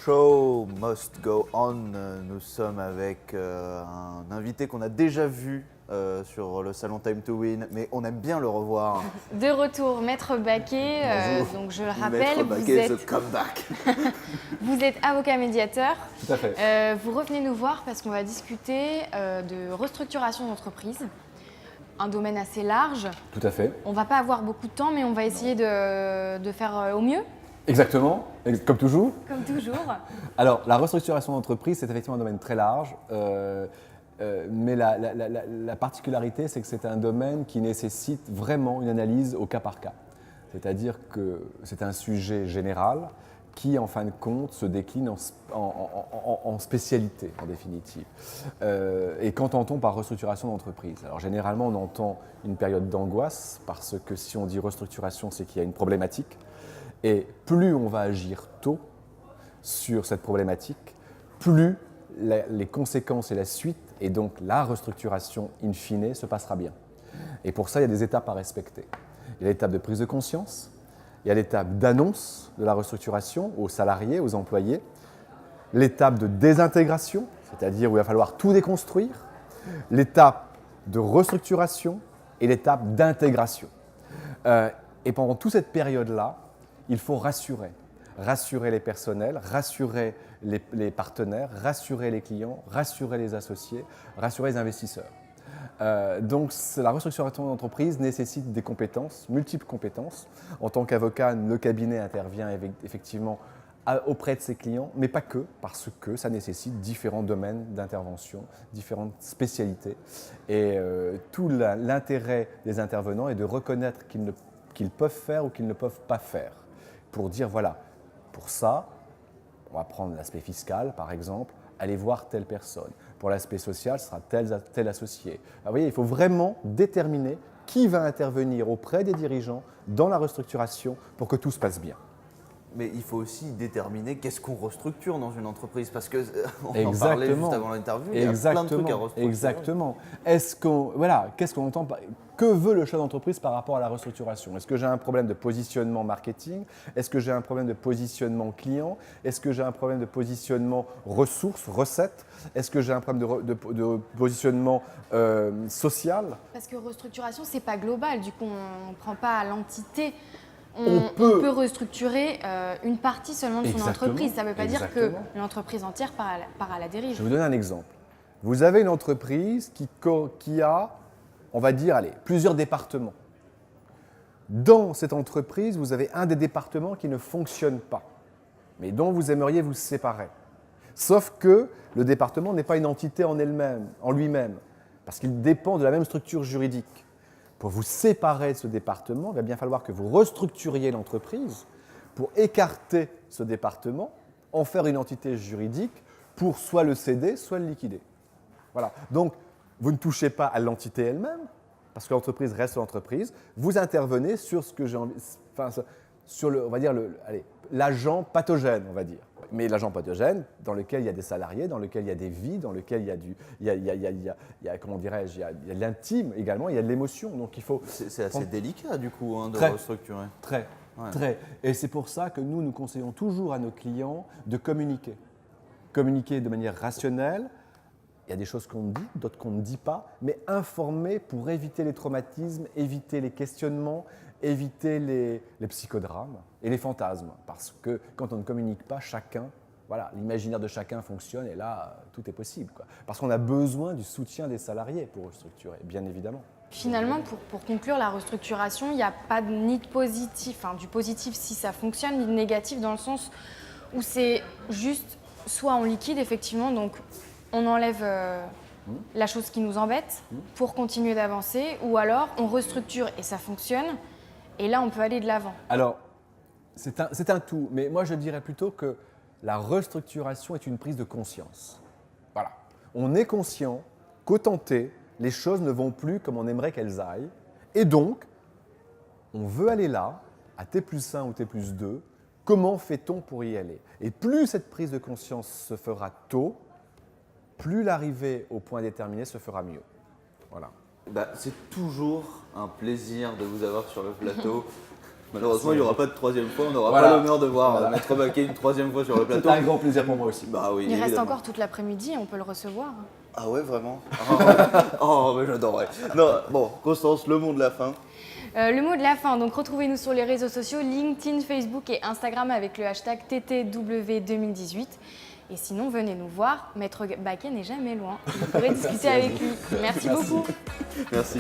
show must go on. Nous sommes avec un invité qu'on a déjà vu sur le salon Time to Win, mais on aime bien le revoir. De retour, Maître Baquet. Donc je le rappelle, Maître Baquet, the comeback. Vous êtes avocat médiateur. Tout à fait. Vous revenez nous voir parce qu'on va discuter de restructuration d'entreprise. Un domaine assez large. Tout à fait. On ne va pas avoir beaucoup de temps, mais on va essayer de faire au mieux. Exactement, comme toujours. Comme toujours. Alors, la restructuration d'entreprise, c'est effectivement un domaine très large, mais la particularité, c'est que c'est un domaine qui nécessite vraiment une analyse au cas par cas. C'est-à-dire que c'est un sujet général qui, en fin de compte, se décline en spécialité, en définitive. Et qu'entend-on par restructuration d'entreprise? Alors, généralement, on entend une période d'angoisse, parce que si on dit restructuration, c'est qu'il y a une problématique. Et plus on va agir tôt sur cette problématique, plus les conséquences et la suite, et donc la restructuration in fine, se passera bien. Et pour ça, il y a des étapes à respecter. Il y a l'étape de prise de conscience, il y a l'étape d'annonce de la restructuration aux salariés, aux employés, l'étape de désintégration, c'est-à-dire où il va falloir tout déconstruire, l'étape de restructuration et l'étape d'intégration. Et pendant toute cette période-là, il faut rassurer les personnels, rassurer les partenaires, rassurer les clients, rassurer les associés, rassurer les investisseurs. Donc la restructuration d'entreprise nécessite des compétences, multiples compétences. En tant qu'avocat, le cabinet intervient effectivement auprès de ses clients, mais pas que, parce que ça nécessite différents domaines d'intervention, différentes spécialités. Et tout l'intérêt des intervenants est de reconnaître qu'ils peuvent faire ou qu'ils ne peuvent pas faire. Pour dire, voilà, pour ça, on va prendre l'aspect fiscal, par exemple, allez voir telle personne. Pour l'aspect social, ce sera tel associé. Alors, vous voyez, il faut vraiment déterminer qui va intervenir auprès des dirigeants dans la restructuration pour que tout se passe bien. Mais il faut aussi déterminer qu'est-ce qu'on restructure dans une entreprise, parce qu'on en Exactement. parlait juste avant l'interview, il y a plein de trucs à restructurer. Exactement. Qu'est-ce qu'on entend par... Que veut le chef d'entreprise par rapport à la restructuration? Est-ce que j'ai un problème de positionnement marketing? Est-ce que j'ai un problème de positionnement client? Est-ce que j'ai un problème de positionnement ressources, recettes? Est-ce que j'ai un problème de positionnement social? Parce que restructuration, c'est pas global. Du coup, on ne prend pas l'entité. On peut restructurer une partie seulement de son entreprise. Ça ne veut pas dire que l'entreprise entière part à la dérive. Je vais vous donner un exemple. Vous avez une entreprise qui a, on va dire, plusieurs départements. Dans cette entreprise, vous avez un des départements qui ne fonctionne pas, mais dont vous aimeriez vous séparer. Sauf que le département n'est pas une entité en lui-même, parce qu'il dépend de la même structure juridique. Pour vous séparer de ce département, il va bien falloir que vous restructuriez l'entreprise pour écarter ce département, en faire une entité juridique pour soit le céder, soit le liquider. Voilà. Donc, vous ne touchez pas à l'entité elle-même, parce que l'entreprise reste l'entreprise. Vous intervenez sur ce que j'ai envie, sur on va dire l'agent pathogène, on va dire. Mais l'agent pathogène, dans lequel il y a des salariés, dans lequel il y a des vies, dans lequel il y a comment dirais-je, il y a de l'intime également, il y a de l'émotion. Donc il faut. C'est assez délicat du coup de restructurer. Très. Et c'est pour ça que nous conseillons toujours à nos clients de communiquer. Communiquer de manière rationnelle. Il y a des choses qu'on dit, d'autres qu'on ne dit pas, mais informer pour éviter les traumatismes, éviter les questionnements, éviter les psychodrames et les fantasmes. Parce que quand on ne communique pas, l'imaginaire de chacun fonctionne et là, tout est possible. Parce qu'on a besoin du soutien des salariés pour restructurer, bien évidemment. Finalement, pour conclure la restructuration, il n'y a pas ni de positif, du positif si ça fonctionne, ni de négatif dans le sens où c'est juste, soit on liquide effectivement, donc on enlève la chose qui nous embête pour continuer d'avancer, ou alors on restructure et ça fonctionne, et là on peut aller de l'avant. Alors, c'est un tout, mais moi je dirais plutôt que la restructuration est une prise de conscience. Voilà. On est conscient qu'au tenter, les choses ne vont plus comme on aimerait qu'elles aillent, et donc on veut aller là, à T+1 ou T+2, comment fait-on pour y aller? Et plus cette prise de conscience se fera tôt, plus l'arrivée au point déterminé se fera mieux. Voilà. C'est toujours un plaisir de vous avoir sur le plateau. Malheureusement, il n'y aura pas de troisième fois. On n'aura Voilà. pas l'honneur de voir Voilà. Maître Baquet une troisième fois sur le plateau. C'était un grand plaisir pour moi aussi. Bah oui, Il reste évidemment. encore toute l'après-midi, on peut le recevoir. Ah ouais, vraiment? Oh, mais j'adorerais. Non, bon, Constance, le mot de la fin. Le mot de la fin, donc retrouvez-nous sur les réseaux sociaux, LinkedIn, Facebook et Instagram avec le hashtag TTW2018. Et sinon, venez nous voir, Maître Baquet n'est jamais loin. Vous pourrez discuter avec lui. Merci beaucoup. Merci.